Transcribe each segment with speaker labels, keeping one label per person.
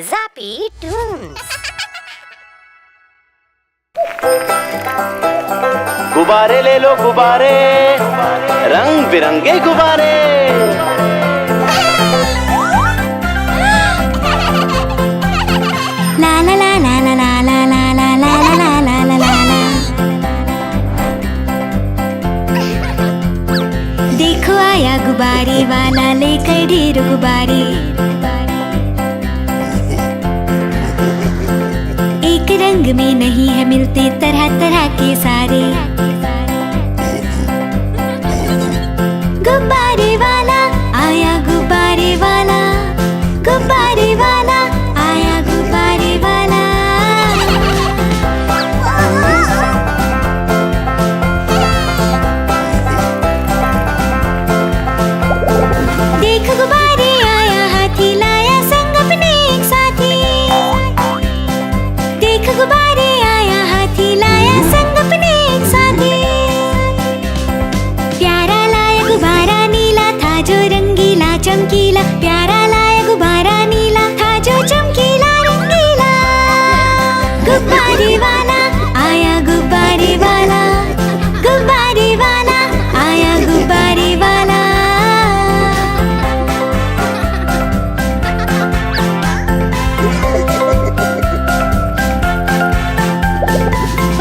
Speaker 1: Zappy Tunes।
Speaker 2: गुब्बारे ले लो गुब्बारे, रंग बिरंगे गुब्बारे।
Speaker 3: ला ला ला ला ला ला ला ला ला ला ला ला ला ला ला। देखो आया गुब्बारे वाला लेकर ढेर गुब्बारे। एक रंग में नहीं है मिलते तरह तरह के सारे। गुब्बारे वाला आया गुब्बारे वाला, गुब्बारे वाला आया गुब्बारे वाला। देख गुब्बारे आया हाथी लाया संग अपने एक साथी। देख गुब्बारे आया हाथी लाया संग अपने एक साथी। प्यारा लाया गुब्बारा नीला था जो रंगीला चमकीला। प्यारा लाया गुब्बारा नीला था जो चमकीला रंगीला। गुब्बारे वाला आया गुब्बारे वाला, गुब्बारे वाला आया गुब्बारे वाला।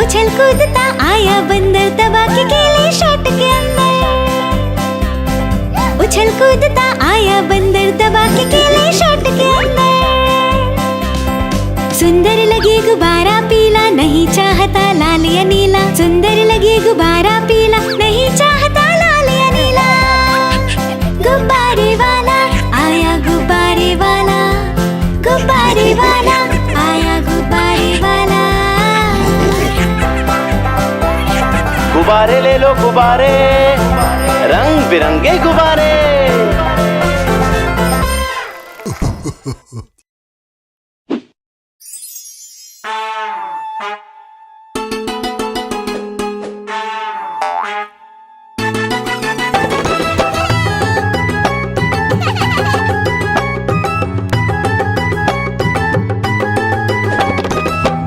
Speaker 3: उछल कूदता आया बंदर दबा के केले शर्ट के अंदर। उछल कूदता आया बंदर दबा के केले शर्ट के अंदर। सुंदर लगे गुब्बारा पीला नहीं चाहता लाल या नीला। सुंदर लगे गुब्बारा पीला नहीं चाहता लाल या नीला। गुब्बारे वाला आया गुब्बारे वाला, गुब्बारे वाला आया गुब्बारे वाला।
Speaker 2: गुब्बारे ले लो गुब्बारे, रंग बिरंगे गुब्बारे।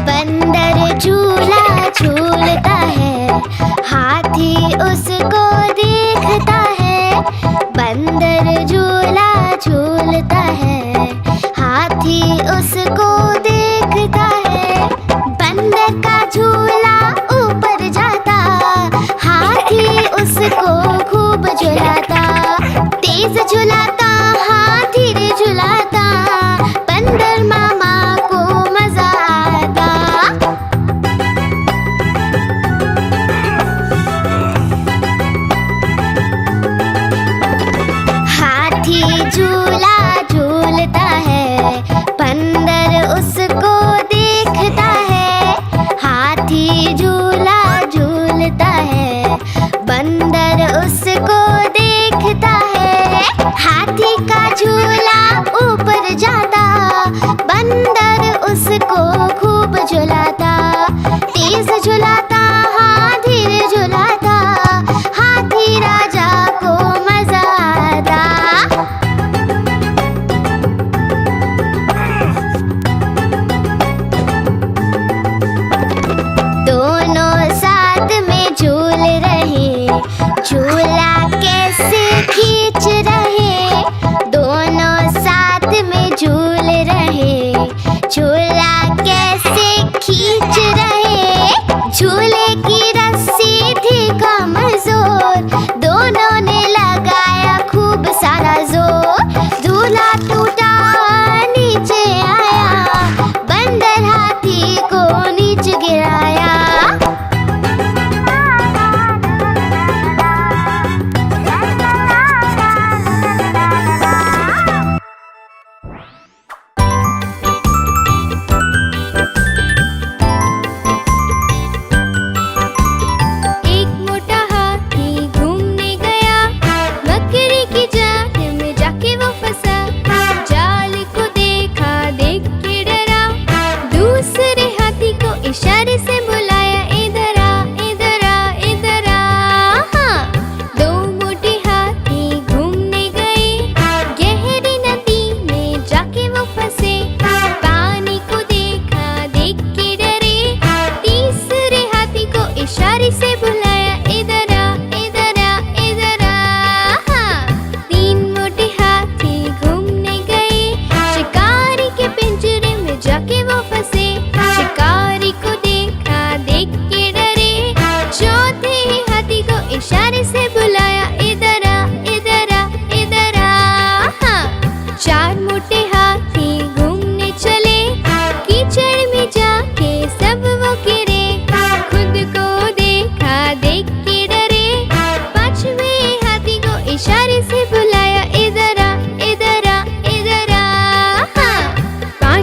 Speaker 3: बंदर झूला झूलता है, हाथी उसको देखता है। बंदर झूला झूलता है, हाथी उसको देखता है। बंदर का झूला ऊपर जाता, हाथी उसको खूब झुलाता। तेज झुलाता हाँ धीरे झुलाता, बंदर मामा को मजा आता। हाथी झूला झूलता है, बंदर उसको देखता है। हाथी झूला झूलता है, बंदर उसको देखता है। हाथी का झूला ऊपर जाता, बंदर उसको खूब झुलाता। तेज झुलाता हाँ धीरे झुलाता, हाथी राजा को मजा आता। दोनों साथ में झूल रहे, झूला कैसे खींच रहे। दोनों साथ में झूल रहे, झूला कैसे खींच रहे। झूले की रस्सी थी कमजोर, दोनों ने लगाया खूब सारा जोर। झूला टूटा नीचे आया, बंदर हाथी को नीचे गिराया।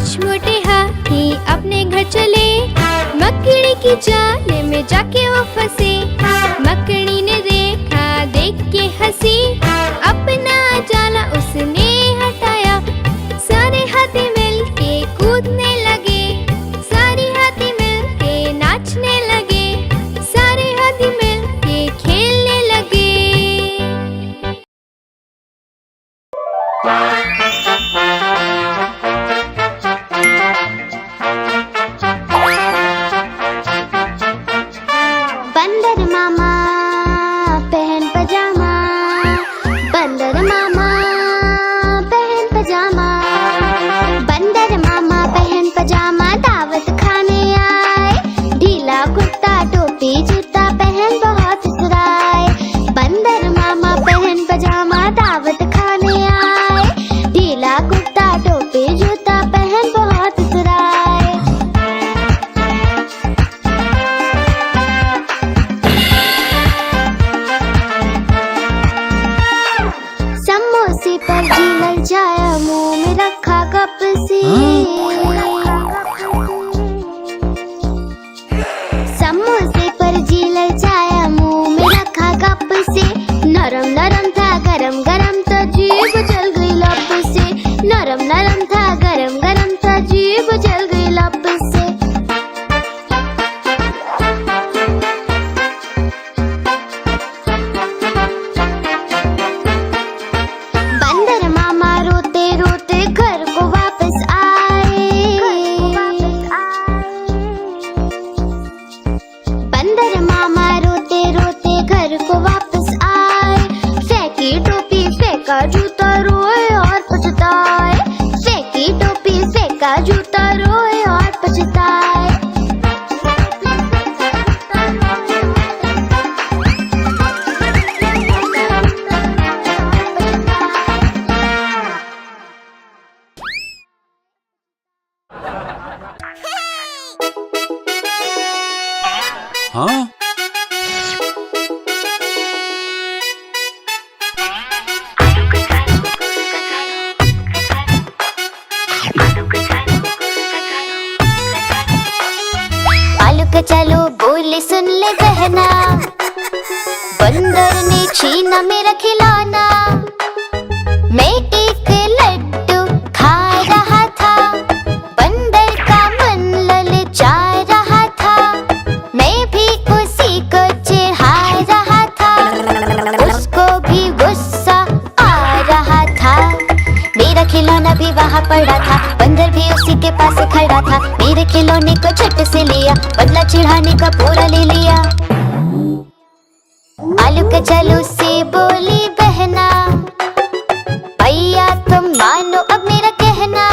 Speaker 3: पांच मोटे हाथी अपने घर चले, मकड़ी की जाल में जाके वो फंसे। मकड़ी ने देखा, देख के हंसी, अपना जाला उसने हटाया। सारे हाथी मिलके कूदने लगे, सारे हाथी मिलके नाचने लगे, सारे हाथी मिलके खेलने लगे। बंदर मामा पहन पजामा, बंदर मामा पहन पजामा, बंदर मामा पहन पजामा दावत खाने आए। ढीला कुर्ता टोपी जूता पहन बहुत इतराए। बंदर मामा पहन पजामा दावत खाने आए। ढीला कुर्ता टोपी जूता पहन बहुत इतराए। समोसे पर जीलल जाया, मुंह में रखा कप से। समोसे पर जीलल जाया, मुंह में रखा कप से। नरम नरम था, गरम गरम था, जीभ जल गई लप से। नरम नरम था, गरम गरम था, जीभ जल गई लप से। बंदर मामा रोते रोते घर को वापस आए। बंदर मामा रोते रोते घर को वापस आए। फेंकी टोपी फेंका जूता, रोए और पछताए। फेंकी टोपी फेंका जूता, रोए और पछताए।
Speaker 4: हाँ?
Speaker 3: आलू का चलो बोले सुन ले बहना, बंदर ने छीना मेरा खिलौना। मैं एक लड्डू खा रहा था, बंदर का मन ललचा रहा था। मैं भी उसी को चिढ़ा रहा था, उसको भी गुस्सा आ रहा था। मेरा खिलौना भी वहाँ पड़ा था, बंदर भी उसी के पास खड़ा था। मेरे खिलौने को झट से लिया, बदला चिढ़ाने का पूरा ले लिया। आलू का चलो से बोली बहना, भैया तुम मानो अब मेरा कहना।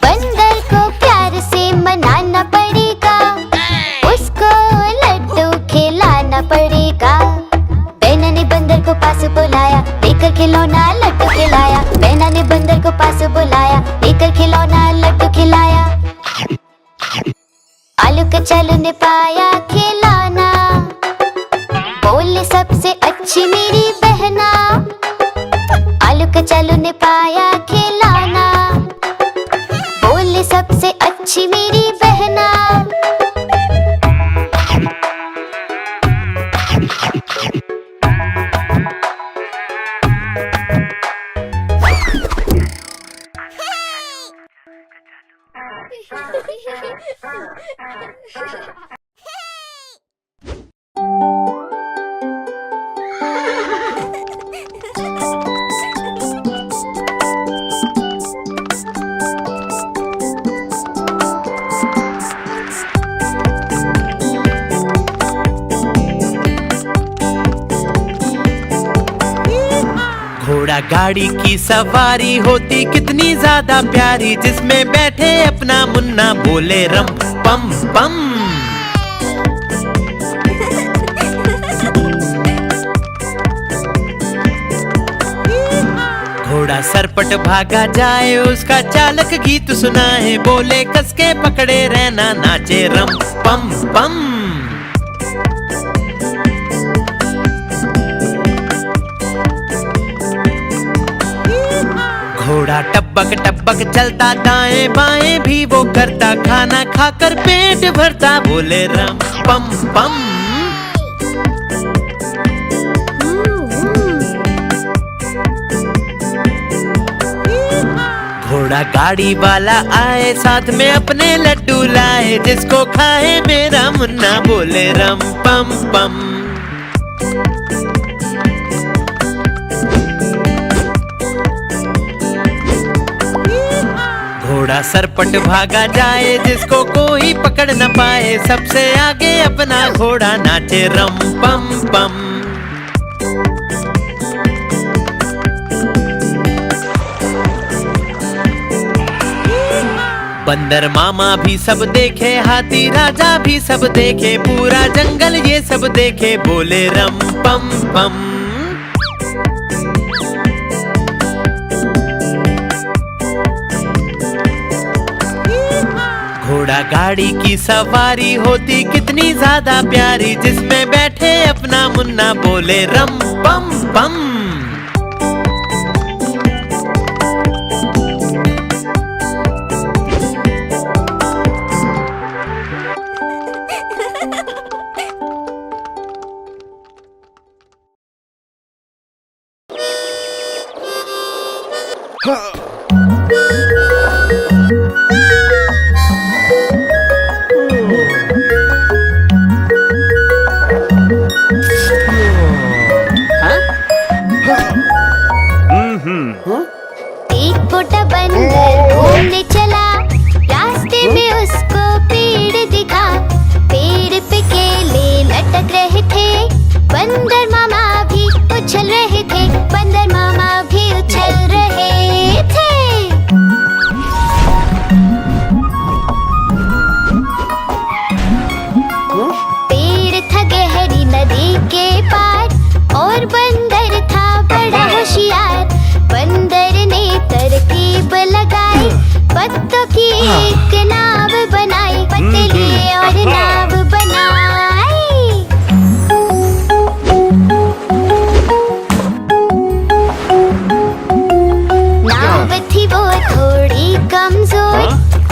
Speaker 3: बंदर को प्यार से मनाना पड़ेगा, उसको लड्डू खिलाना पड़ेगा। बहना ने बंदर को पास बुलाया, लेकर खिलौना लड्डू खिलाया। बहना ने बंदर को पास बुलाया, लेकर खिलौना लड्डू खिलाया। आलू का चलो ने पाया खिलौना, बोले सबसे अच्छी मेरी बहना। आलू का चलो ने पाया खिलौना, बोले सबसे अच्छी मेरी बहना।
Speaker 2: घोड़ा गाड़ी की सवारी होती कितनी ज्यादा प्यारी, जिसमें बैठे अपना मुन्ना बोले रम पम पम। घोड़ा सरपट भागा जाए, उसका चालक गीत सुनाए, बोले कसके पकड़े रहना, नाचे रम पम पम। घोड़ा घोड़ा टपक टपक चलता दाएं बाएं भी वो करता, खाना खाकर पेट भरता, बोले रम पम पम। घोड़ा गाड़ी वाला आए, साथ में अपने लड्डू लाए, जिसको खाए मेरा मुन्ना, बोले रम पम पम। घोड़ा सरपट भागा जाए, जिसको कोई पकड़ न पाए, सबसे आगे अपना घोड़ा नाचे रम पम पम। बंदर मामा भी सब देखे, हाथी राजा भी सब देखे, पूरा जंगल ये सब देखे, बोले रम पम पम। घोड़ा गाड़ी की सवारी होती कितनी ज्यादा प्यारी, जिसमें बैठे अपना मुन्ना, बोले रम पम पम।
Speaker 3: एक छोटा बंदर घूमने चला, रास्ते में उसको पेड़ दिखा, पेड़ पे केले लटक रहे थे, बंदर मामा भी उछल रहे थे, बंदर मामा भी उछल रहे थे। पेड़ था गहरी नदी के पार, और बंदर था बड़ा होशियार, बंदर ने तरकीब लगाई, पत्तों की एक नाव बनाई, पतली और नाव बनाई। नाव थी वो थोड़ी कमजोर,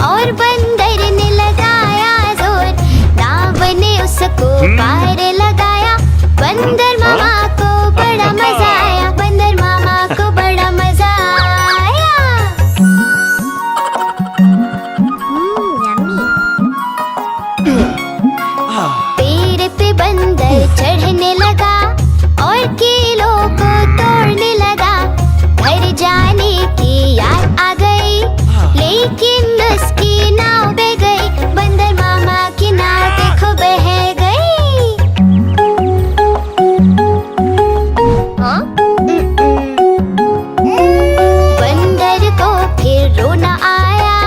Speaker 3: और बंदर ने लगाया जोर, नाव ने उसको पार लगाया, बंदर मामा को बड़ा मजा आया, बंदर मामा को बड़ा मजा आया। पेड़ पे बंदर चढ़ने लगा, और केलों को तोड़ने लगा, घर जाने की याद आ गई, लेकिन उसकी नाव बह गई, बंदर मामा की नाव देखो बह गई। बंदर को फिर रोना आया,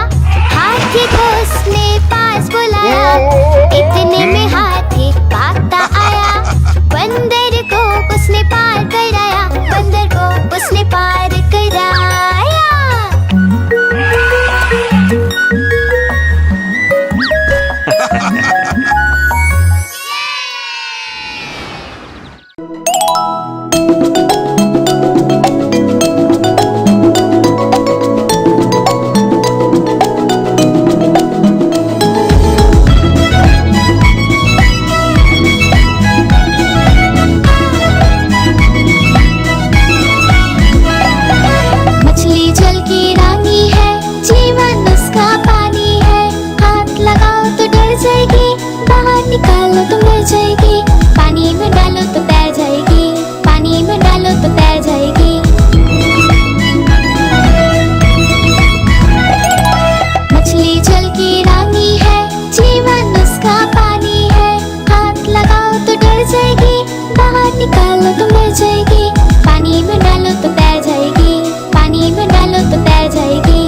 Speaker 3: हाथी को उसने पास बुलाया, इतने में हाथी भागता आया, बंदर को उसने पार कराया, बंदर को उसने पार कराया। मछली जल की रानी है, जीवन उसका पानी है, हाथ लगाओ तो डर जाएगी, बाहर निकालो तो मर जाएगी, पानी में डालो तो तैर जाएगी, पानी में डालो तो तैर जाएगी। मछली जल की रानी है, जीवन उसका पानी है, हाथ लगाओ तो डर जाएगी, बाहर निकालो तो मर जाएगी, पानी में डालो तो तैर जाएगी, पानी में डालो तो तैर जाएगी।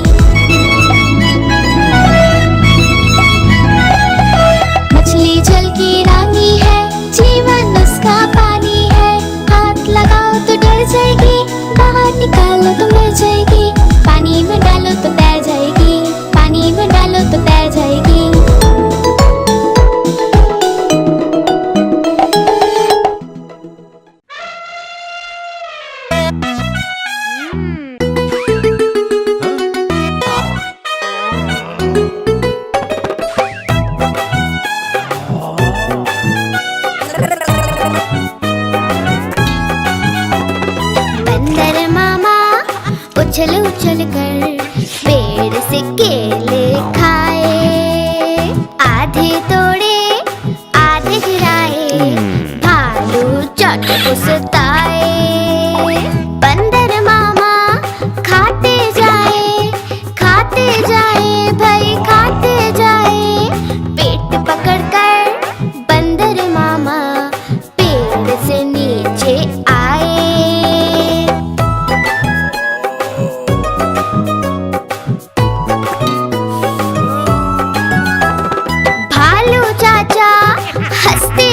Speaker 3: मछली जल की रानी है, जीवन उसका पानी है, हाथ लगाओ तो डर जाएगी, बाहर निकालो तो मर जाएगी, पानी में डालो तो तैर जाएगी, पानी में डालो तो तैर जाएगी। सताए। बंदर मामा खाते जाए भाई खाते जाए। पेट पकड़कर बंदर मामा पेड़ से नीचे आए। भालू चाचा हंसते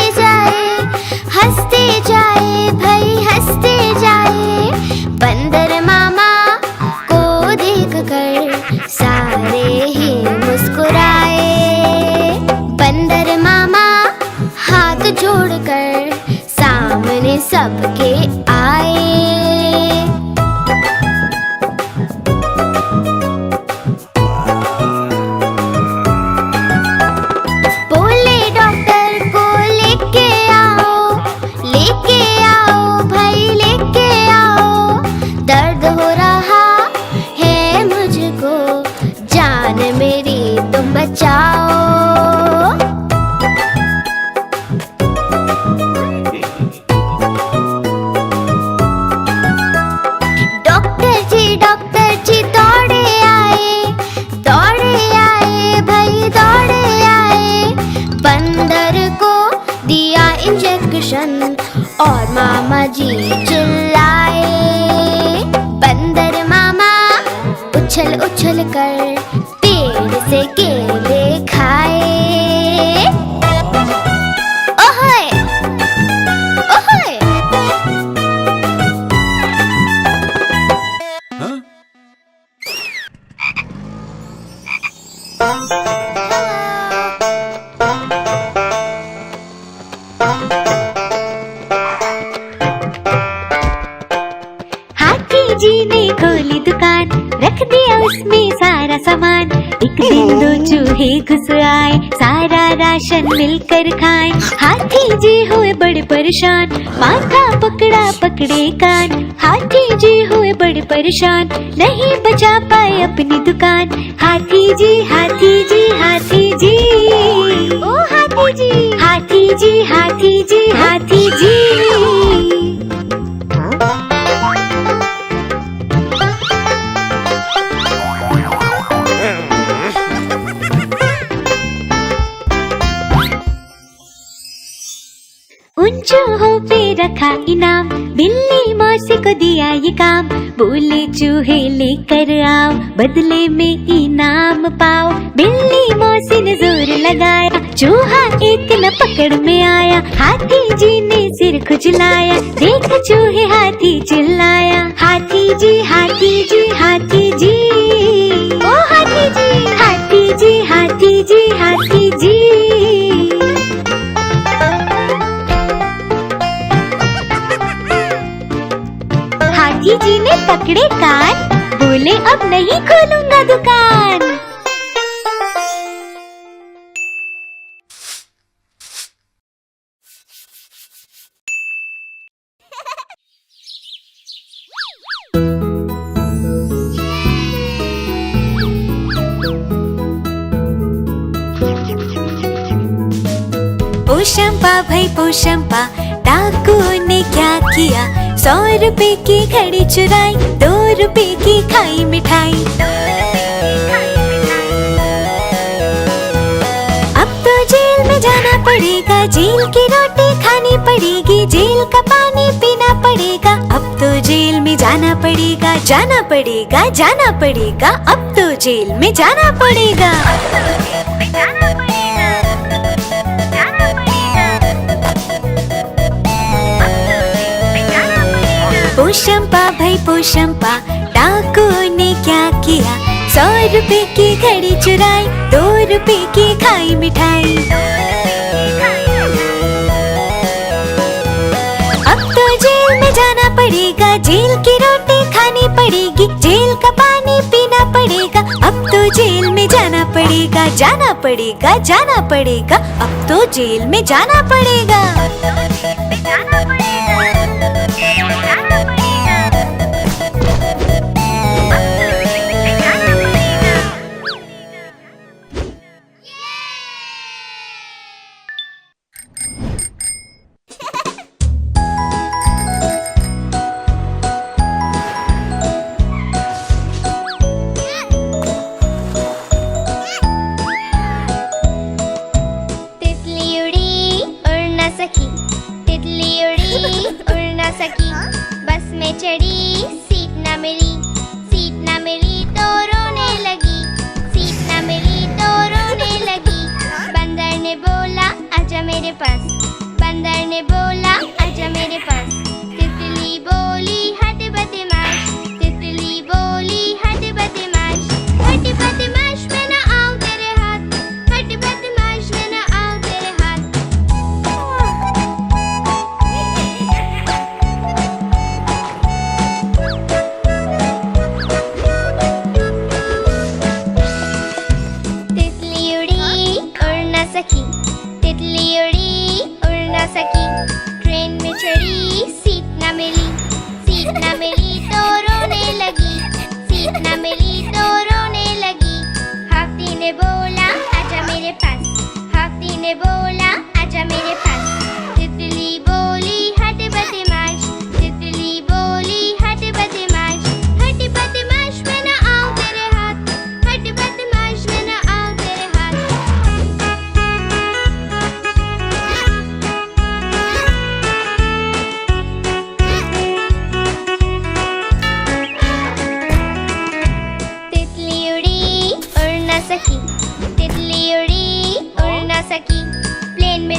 Speaker 3: जाए भाई हंसते जाए। बंदर मामा को देखकर सारे ही मुस्कुराए। बंदर मामा हाथ जोड़कर सामने सबके आए। बोले डॉक्टर को लेके आओ भाई लेके आओ। दर्द हो रहा है मुझको, जान मेरी तुम बचाओ। डॉक्टर जी दौड़े आए भाई दौड़े आए। बंदर को दिया इंजेक्शन और मामा जी चिल्लाए। बंदर मामा उछल उछल कर पेड़ से केले खाए। ओहे ओहे
Speaker 4: हाँ?
Speaker 3: हाथी जी ने खोली दुकान, रख दिया उसमें सारा सामान। एक दिन दो चूहे घुस आए, सारा राशन मिलकर खाए। हाथी जी हुए बड़े परेशान, माथा पकड़ा पकड़े कान। हाथी जी हुए बड़े परेशान, नहीं बचा पाए अपनी दुकान। हाथी जी हाथी जी हाथी जी ओ हाथी जी हाथी जी हाथी जी हाथी जी। उन चूहों पे रखा इनाम, बिल्ली मौसी को दिया ये काम। बोले चूहे लेकर आओ, बदले में इनाम पाओ। बिल्ली मौसी ने जोर लगाया, चूहा एक न पकड़ में आया। हाथी जी ने सिर खुजलाया, देख चूहे हाथी चिल्लाया। हाथी जी हाथी जी हाथी जी ओ हाथी जी हाथी जी हाथी जी हाथी जी। हाथी जी ने पकड़े कान, बोले अब नहीं खोलूंगा दुकान। पोशंपा भाई पोशंपा, डाकू ने क्या किया? 100 रुपए की घड़ी चुराई, 2 रुपए की खाई मिठाई। अब तो जेल में जाना पड़ेगा, जेल की रोटी खानी पड़ेगी, जेल का पानी पीना पड़ेगा। अब तो जेल में जाना पड़ेगा, जाना पड़ेगा, जाना पड़ेगा। अब तो जेल में जाना पड़ेगा। पोशंपा भाई पोशंपा, डाकू ने क्या किया? 100 रुपए की घड़ी चुराई, 2 रुपए की खाई मिठाई। अब तो जेल में जाना पड़ेगा, जेल की रोटी खानी पड़ेगी, जेल का पानी पीना पड़ेगा। अब तो जेल में जाना पड़ेगा, जाना पड़ेगा, जाना पड़ेगा। अब तो जेल में जाना पड़ेगा।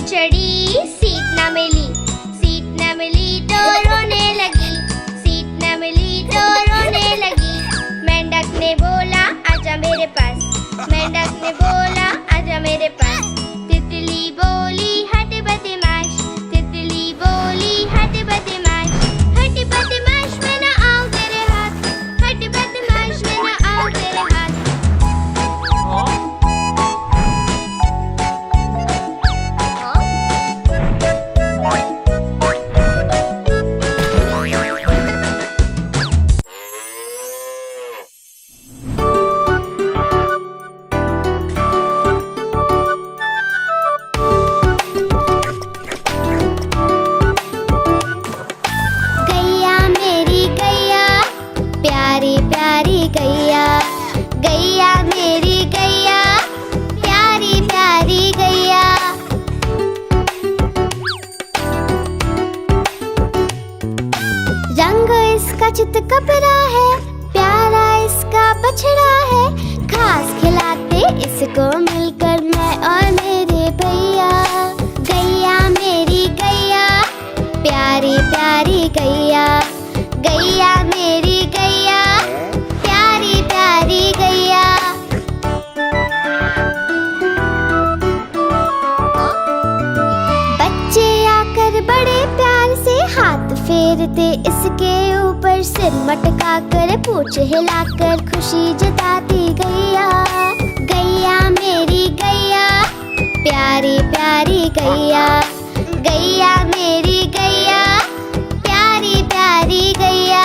Speaker 1: चढ़ी सीट न मिली, सीट न मिली तो रोने लगी, सीट न मिली तो रोने लगी। मेंढक ने बोला आजा मेरे पास, मेंढक ने बोला आजा मेरे पास। तितली बोली हट बदमाश, तितली बोली हट बदमाश, हट बदमाश मैं न आऊं तेरे हाथ, हट बदमाश मैं न आऊं तेरे हाथ। गैया मेरी गैया, प्यारी प्यारी गैया, गैया मेरी गैया, प्यारी प्यारी गैया। रंग इसका चित कपरा है, प्यारा इसका बछड़ा है, घास खिलाते इसको मिलकर मैं और मेरे भैया। गैया मेरी गैया, प्यारी प्यारी गैया, गैया मेरी गैया, प्यारी प्यारी गैया। बच्चे आकर बड़े प्यार से हाथ फेरते इसके ऊपर, सिर मटका कर पूंछ हिलाकर खुशी जताती गैया। गैया मेरी गैया, प्यारी प्यारी गैया, गैया मेरी गैया, प्यारी प्यारी गैया।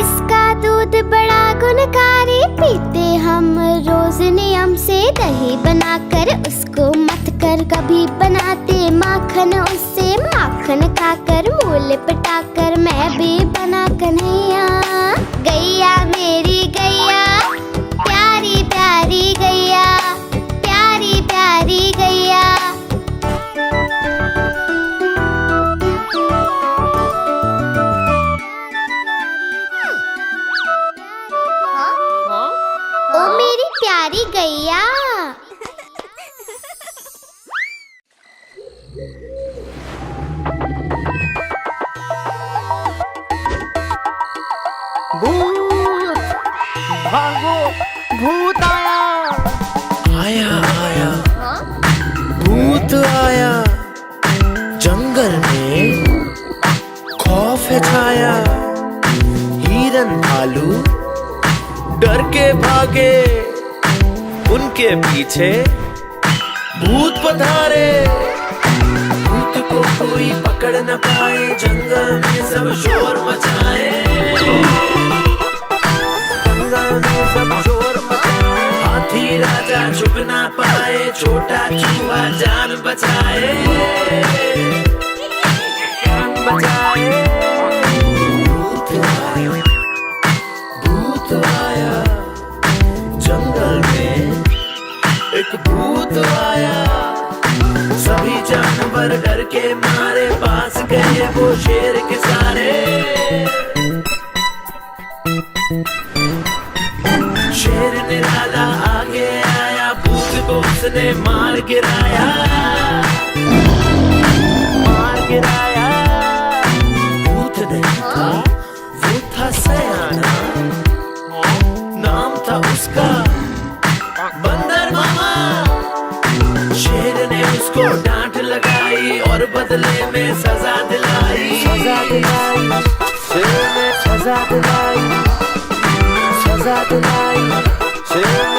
Speaker 1: इसका दूध बड़ा गुणकारी, पीते हम रोज नियम से, दही बनाकर उसको मथ कर कभी बनाते माखन उससे, माखन खाकर मूल पटाकर मैं भी बना कन्हैया। गैया मेरी गैया, प्यारी प्यारी गैया, प्यारी प्यारी गैया। ओ मेरी प्यारी गैया।
Speaker 2: भागो, भूत आया, आया आया, भूत आया। जंगल में खौफ है छाया, हिरन भालू डर के भागे, उनके पीछे भूत पधारे। भूत को कोई पकड़ न पाए, जंगल में सब शोर मचाए, सब शोर मचाए। हाथी राजा छुप ना पाए, छोटा चूहा जान बचाए, जान बचाए। भूत आया, भूत आया, जंगल में एक भूत आया। सभी जानवर डर के मारे, पास गए वो शेर के सारे। शेर निराला आगे आया, भूत को उसने मार गिराया, मार गिराया। भूत नहीं था, वो था सयाना, नाम था उसका बंदर मामा। शेर ने उसको डांट लगाई और बदले में सजा दिलाई, सजा दिलाई। शेर ने सजा दिलाई, सजा दिलाई। शेर